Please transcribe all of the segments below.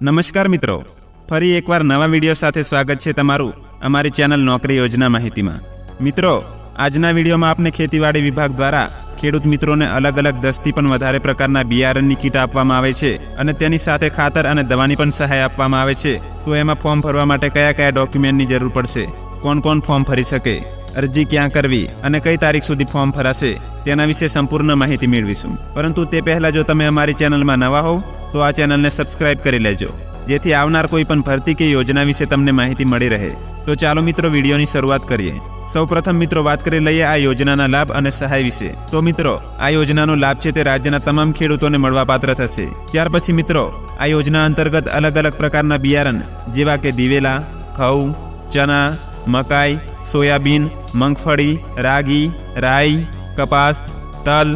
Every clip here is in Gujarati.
નમસ્કાર મિત્રો, ફરી એકવાર નવા વિડીયો સાથે સ્વાગત છે તમારું અમારી ચેનલ નોકરી યોજના માહિતીમાં। મિત્રો, આજના વિડીયોમાં આપને ખેતીવાડી વિભાગ દ્વારા ખેડૂત મિત્રોને અલગ અલગ 10થી પણ વધારે પ્રકારના બિયારણની કીટ આપવામાં આવે છે અને તેની સાથે ખાતર અને દવાની પણ સહાય આપવામાં આવે છે। તો એમાં ફોર્મ ભરવા માટે કયા કયા ડોક્યુમેન્ટની જરૂર પડશે, કોણ કોણ ફોર્મ ભરી શકે, અરજી ક્યાં કરવી અને કઈ તારીખ સુધી ફોર્મ ભરાશે તેના વિશે સંપૂર્ણ માહિતી મેળવીશું। પરંતુ તે પહેલાં જો તમે અમારી ચેનલમાં નવા હોવ તો આ ચેનલને સબસ્ક્રાઇબ કરી લેજો, જેથી આવનાર કોઈ પણ ભરતી કે યોજના વિશે તમને માહિતી મળી રહે। તો ચાલો મિત્રો, વિડીયોની શરૂઆત કરીએ। સૌપ્રથમ મિત્રો વાત કરી લઈએ આ યોજનાના લાભ અને સહાય વિશે। તો મિત્રો, આ યોજનાનો લાભ છે તે રાજ્યના તમામ ખેડૂતોને મળવાપાત્ર થશે। ત્યાર પછી મિત્રો, આ યોજના અંતર્ગત અલગ અલગ પ્રકારના બિયારણ જેવા કે દિવેલા, ઘઉં, ચના, મકાઈ, સોયાબીન, મગફળી, રાગી, રાઈ, કપાસ, તલ,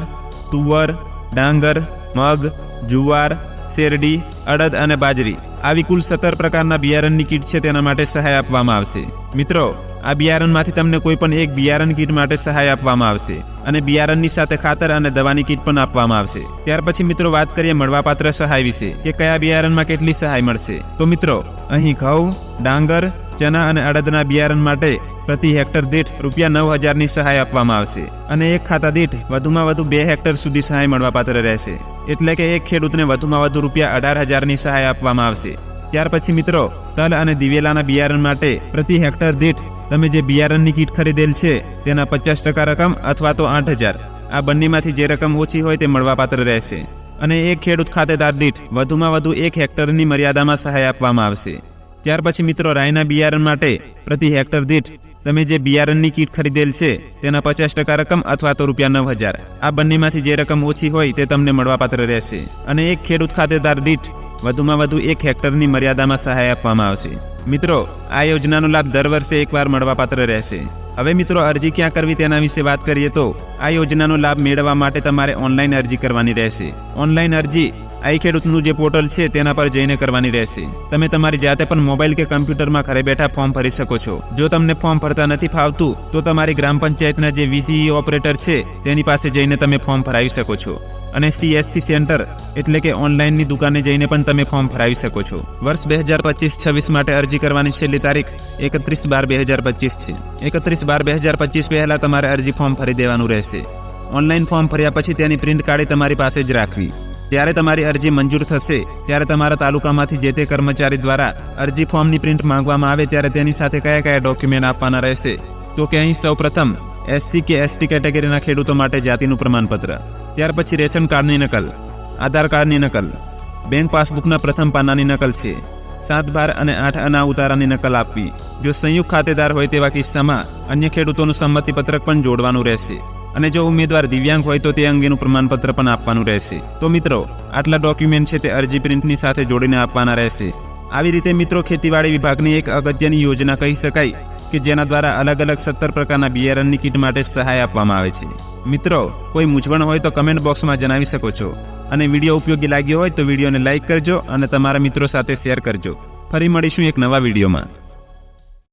તુવર, ડાંગર, મગ, જુવાર, શેરડી, અડદ અને બાજરી આવી કુલ 17 પ્રકારના બિયારણની કીટ છે તેના માટે સહાય આપવામાં આવશે। મિત્રો, આ બિયારણમાંથી તમને કોઈ પણ એક બિયારણ કીટ માટે સહાય આપવામાં આવશે અને બિયારણની સાથે ખાતર અને દવાની કીટ પણ આપવામાં આવશે। ત્યાર પછી મિત્રો વાત કરીએ મળવાપાત્ર સહાય વિશે કે કયા બિયારણમાં કેટલી સહાય મળશે। તો મિત્રો, અહીં ઘઉં, ડાંગર, ચના અને અડદના બિયારણ માટે પ્રતિ હેક્ટર દીઠ ₹9,000ની સહાય આપવામાં આવશે અને એક ખાતા દીઠ વધુમાં વધુ 2 હેક્ટર સુધી સહાય મળવાપાત્ર રહેશે, એટલે કે એક ખેડૂતને વધુમાં વધુ ₹18,000ની સહાય આપવામાં આવશે। ત્યાર પછી મિત્રો, તલ અને દિવેલાના બિયારણ માટે પ્રતિ હેક્ટર દીઠ તમે જે બિયારણની કીટ ખરીદેલ છે તેના 50% રકમ અથવા તો 8,000 આ બંનેમાંથી જે રકમ ઓછી હોય તે મળવાપાત્ર રહેશે અને એક ખેડૂત ખાતેદાર દીઠ વધુમાં વધુ 1 હેક્ટરની મર્યાદામાં સહાય આપવામાં આવશે। ત્યાર પછી મિત્રો, રાઈના બિયારણ માટે પ્રતિ હેક્ટર દીઠ તમે જે બિયારણની કીટ ખરીદેલ છે તેના 50% રકમ અથવા તો ₹9,000 આ બંનેમાંથી જે રકમ ઓછી હોય તે તમને મળવાપાત્ર રહેશે અને એક ખેડૂત ખાતેદાર દીઠ વધુમાં વધુ 1 હેક્ટરની મર્યાદામાં સહાય આપવામાં આવશે। મિત્રો, આ યોજનાનો લાભ દર વર્ષે એકવાર મળવાપાત્ર રહેશે। હવે મિત્રો, અરજી ક્યાં કરવી તેના વિશે વાત કરીએ તો આ યોજનાનો લાભ મેળવવા માટે તમારે ઓનલાઈન અરજી કરવાની રહેશે। ઓનલાઈન અરજી આઈ ખેડૂતનું જે પોર્ટલ છે તેના પર જઈને કરવાની રહેશે। તમે તમારી જાતે પણ મોબાઈલ કે કમ્પ્યુટરમાં ઘરે બેઠા ફોર્મ ભરી શકો છો। જો તમને ફોર્મ ભરતા નથી ફાવતું તો તમારી ગ્રામ પંચાયતના જે વીસીઈ ઓપરેટર છે તેની પાસે જઈને તમે ફોર્મ ભરાવી શકો છો અને CSC સેન્ટર એટલે કે ઓનલાઈનની દુકાને જઈને પણ તમે ફોર્મ ભરાવી શકો છો। વર્ષ 2025-26 માટે અરજી કરવાની છેલ્લી તારીખ 31/12/2025 છે। 31/12/2025 પહેલાં તમારે અરજી ફોર્મ ભરી દેવાનું રહેશે। ઓનલાઈન ફોર્મ ભર્યા પછી તેની પ્રિન્ટ કાઢી તમારી પાસે જ રાખવી। જ્યારે તમારી અરજી મંજૂર થશે ત્યારે તમારા તાલુકામાંથી જે તે કર્મચારી દ્વારા અરજી ફોર્મની પ્રિન્ટ માંગવામાં આવે ત્યારે તેની સાથે કયા કયા ડોક્યુમેન્ટ આપવાના રહેશે તો કે અહીં સૌપ્રથમ SC કે ST કેટેગરીના ખેડૂતો માટે જાતિનું પ્રમાણપત્ર, ત્યાર પછી રેશન કાર્ડની નકલ, આધાર કાર્ડની નકલ, બેંક પાસબુકના પ્રથમ પાનાની નકલ છે, 7/12 અને 8 અના ઉતારાની નકલ આપવી। જો સંયુક્ત ખાતેદાર હોય તેવા કિસ્સામાં અન્ય ખેડૂતોનું સંમતિપત્રક પણ જોડવાનું રહેશે અને જો ઉમેદવાર દિવ્યાંગ હોય તો તે અંગેનું પ્રમાણપત્ર પણ આપવાનું રહેશે। તો મિત્રો, આટલા ડોક્યુમેન્ટ છે તે અરજી પ્રિન્ટની સાથે જોડીને આપવાના રહેશે। આવી રીતે મિત્રો, ખેતીવાડી વિભાગની એક અગત્યની યોજના કહી શકાય કે જેના દ્વારા અલગ અલગ 17 પ્રકારના બિયારણની કીટ માટે સહાય આપવામાં આવે છે। મિત્રો, કોઈ મૂંઝવણ હોય તો કમેન્ટ બોક્સમાં જણાવી શકો છો અને વિડીયો ઉપયોગી લાગ્યો હોય તો વિડીયોને લાઇક કરજો અને તમારા મિત્રો સાથે શેર કરજો। ફરી મળીશું એક નવા વિડીયોમાં।